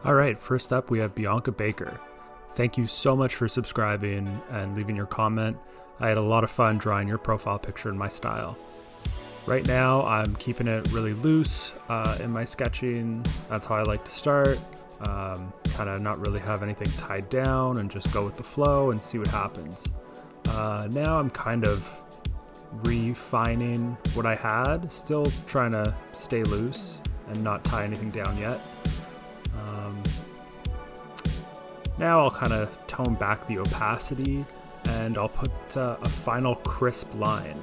All right, first up we have Bianca Baker. Thank you so much for subscribing and leaving your comment. I had a lot of fun drawing your profile picture in my style. Right now I'm keeping it really loose in my sketching. That's how I like to start. Kind of not really have anything tied down and just go with the flow and see what happens. Now I'm kind of refining what I had, still trying to stay loose and not tie anything down yet. Now I'll kind of tone back the opacity and I'll put a final crisp line.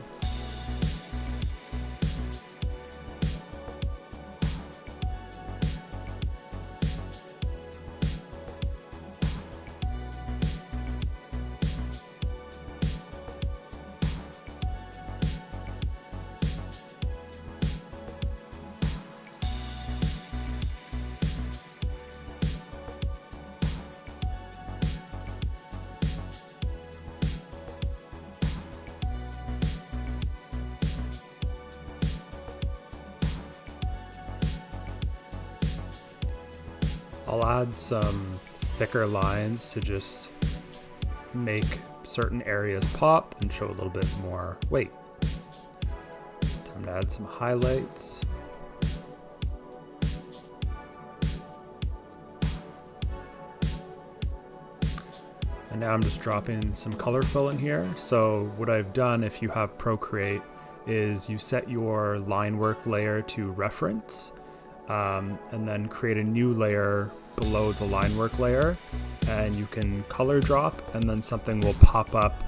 I'll add some thicker lines to just make certain areas pop and show a little bit more weight. Time to add some highlights. And now I'm just dropping some color fill in here. So what I've done, if you have Procreate, is you set your line work layer to reference, and then create a new layer below the line work layer, and you can color drop, and then something will pop up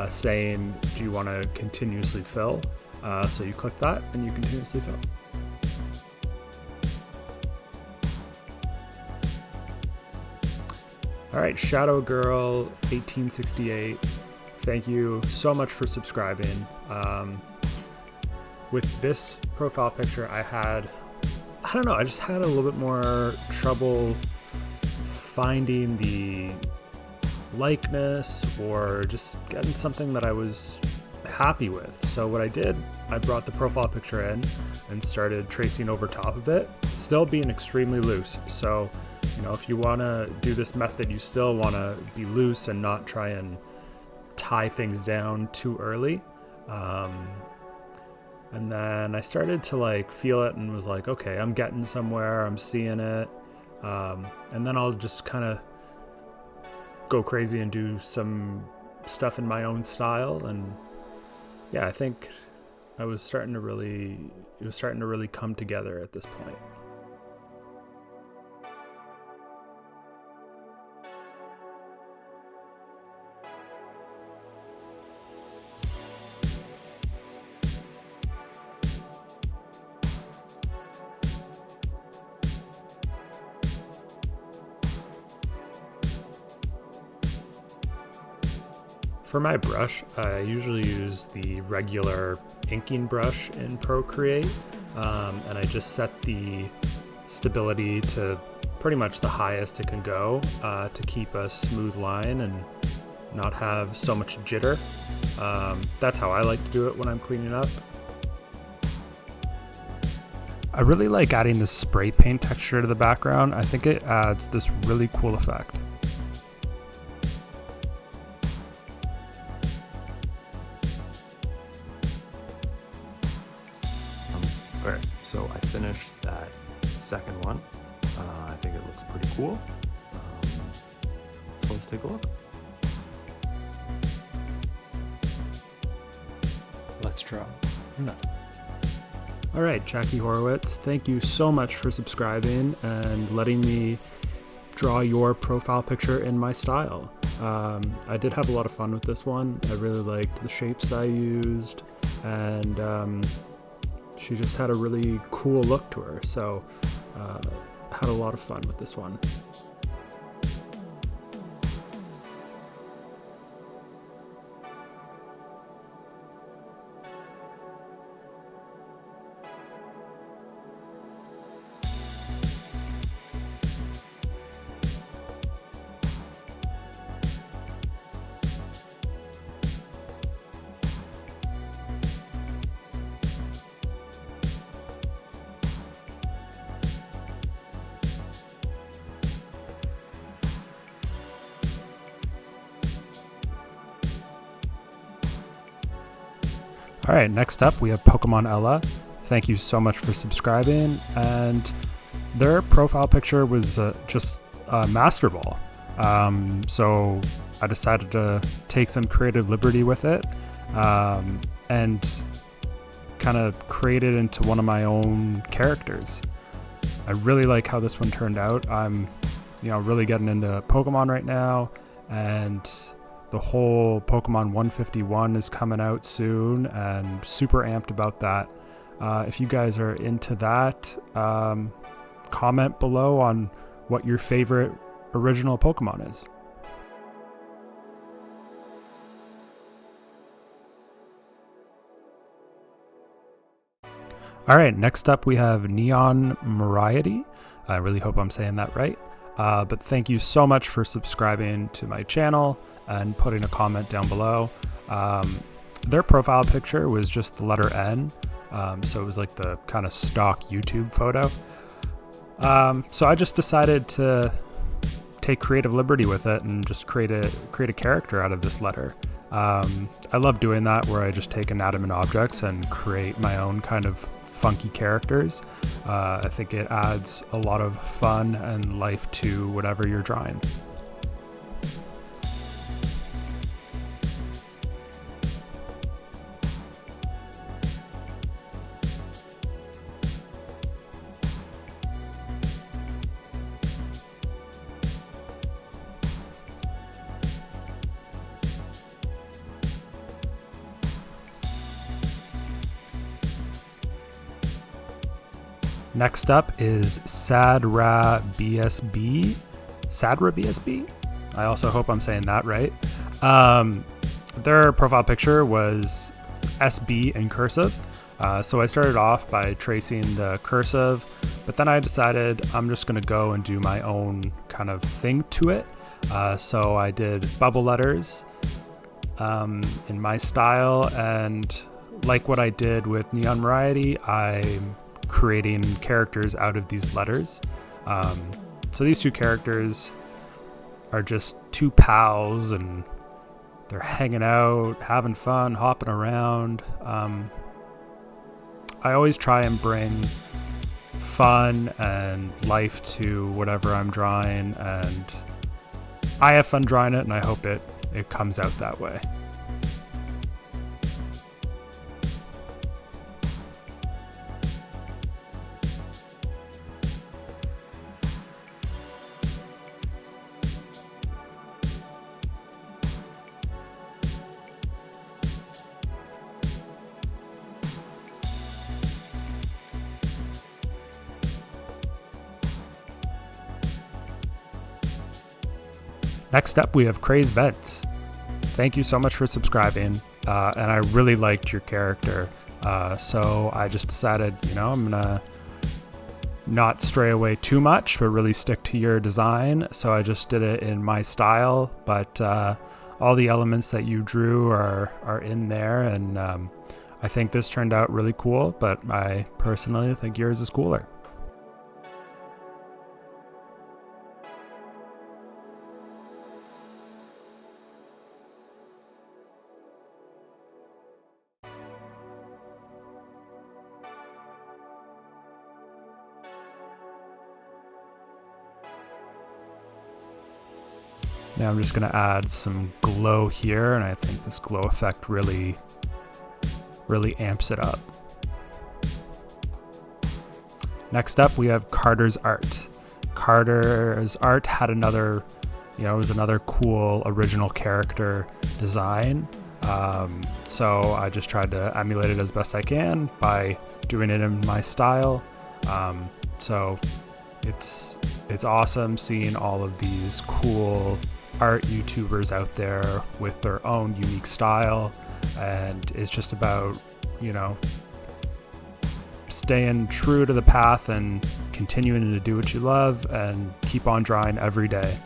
saying, do you want to continuously fill? So you click that and you continuously fill. All right, Shadow Girl 1868, thank you so much for subscribing. With this profile picture, I just had a little bit more trouble finding the likeness or just getting something that I was happy with. So what I did, I brought the profile picture in and started tracing over top of it, still being extremely loose. So, if you want to do this method, you still want to be loose and not try and tie things down too early. And then I started to feel it and was like, okay, I'm getting somewhere, I'm seeing it. And then I'll just kind of go crazy and do some stuff in my own style. And yeah, I think it was starting to really come together at this point. For my brush, I usually use the regular inking brush in Procreate, and I just set the stability to pretty much the highest it can go to keep a smooth line and not have so much jitter. That's how I like to do it when I'm cleaning up. I really like adding the spray paint texture to the background. I think it adds this really cool effect. Alright, so I finished that second one. I think it looks pretty cool. So let's take a look. Let's draw nothing. All right, Trackie Horowitz, thank you so much for subscribing and letting me draw your profile picture in my style. I did have a lot of fun with this one. I really liked the shapes I used, and she just had a really cool look to her, so had a lot of fun with this one. All right, next up we have Pokemon Ella. Thank you so much for subscribing, and their profile picture was just masterful. So I decided to take some creative liberty with it and kind of create it into one of my own characters. I really like how this one turned out. I'm, really getting into Pokemon right now, and the whole Pokemon 151 is coming out soon, and super amped about that. If you guys are into that, comment below on what your favorite original Pokemon is. All right, next up we have Neon Moriety. I really hope I'm saying that right. But thank you so much for subscribing to my channel and putting a comment down below. Their profile picture was just the letter N, so it was like the kind of stock YouTube photo. So I just decided to take creative liberty with it and just create a character out of this letter. I love doing that, where I just take inanimate objects and create my own kind of funky characters. I think it adds a lot of fun and life to whatever you're drawing. Next up is Sadra BSB. Sadra BSB? I also hope I'm saying that right. Their profile picture was SB in cursive. So I started off by tracing the cursive, but then I decided I'm just going to go and do my own kind of thing to it. So I did bubble letters in my style, and like what I did with Neon Moriety, I'm creating characters out of these letters. So these two characters are just two pals, and they're hanging out, having fun, hopping around. I always try and bring fun and life to whatever I'm drawing, and I have fun drawing it, and I hope it comes out that way. Next up, we have Crazed Vet. Thank you so much for subscribing, and I really liked your character. So I just decided, I'm gonna not stray away too much, but really stick to your design. So I just did it in my style, but all the elements that you drew are in there, and I think this turned out really cool, but I personally think yours is cooler. Now I'm just going to add some glow here, and I think this glow effect really amps it up. Next up, we have Carter's art. Carter's art had another, it was another cool original character design. So I just tried to emulate it as best I can by doing it in my style. So it's awesome seeing all of these cool art YouTubers out there with their own unique style, and it's just about, staying true to the path and continuing to do what you love and keep on drawing every day.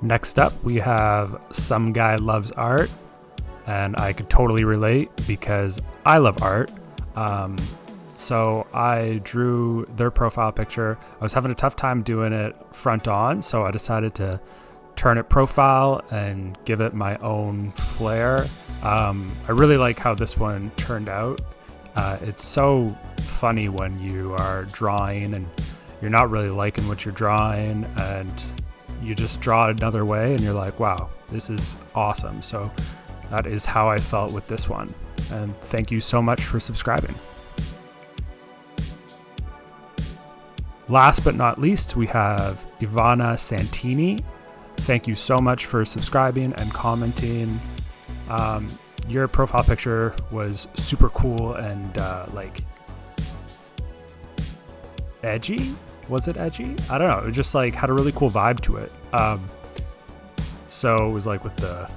Next up, we have Some Guy Loves Art, and I could totally relate because I love art. So I drew their profile picture. I was having a tough time doing it front on, so I decided to turn it profile and give it my own flair. I really like how this one turned out. It's so funny when you are drawing and you're not really liking what you're drawing, and you just draw it another way and you're like, wow, this is awesome. So that is how I felt with this one. And thank you so much for subscribing. Last but not least, we have Ivana Santini. Thank you so much for subscribing and commenting. Your profile picture was super cool and like edgy. Was it edgy? I don't know. It just like had a really cool vibe to it. So it was like with the,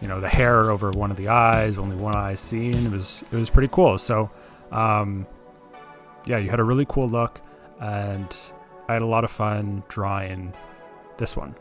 you know, the hair over one of the eyes, only one eye seen. It was pretty cool. So yeah, you had a really cool look, and I had a lot of fun drawing this one.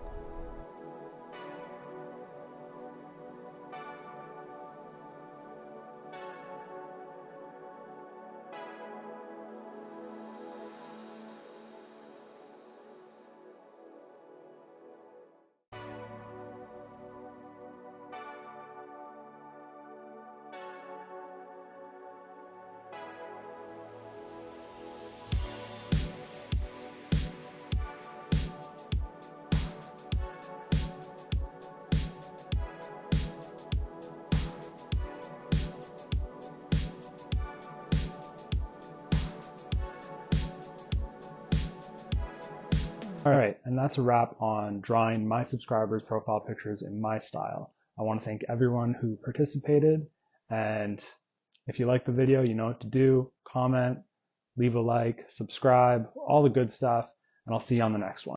All right, and that's a wrap on drawing my subscribers' profile pictures in my style. I want to thank everyone who participated, and if you like the video, you know what to do. Comment, leave a like, subscribe, all the good stuff, and I'll see you on the next one.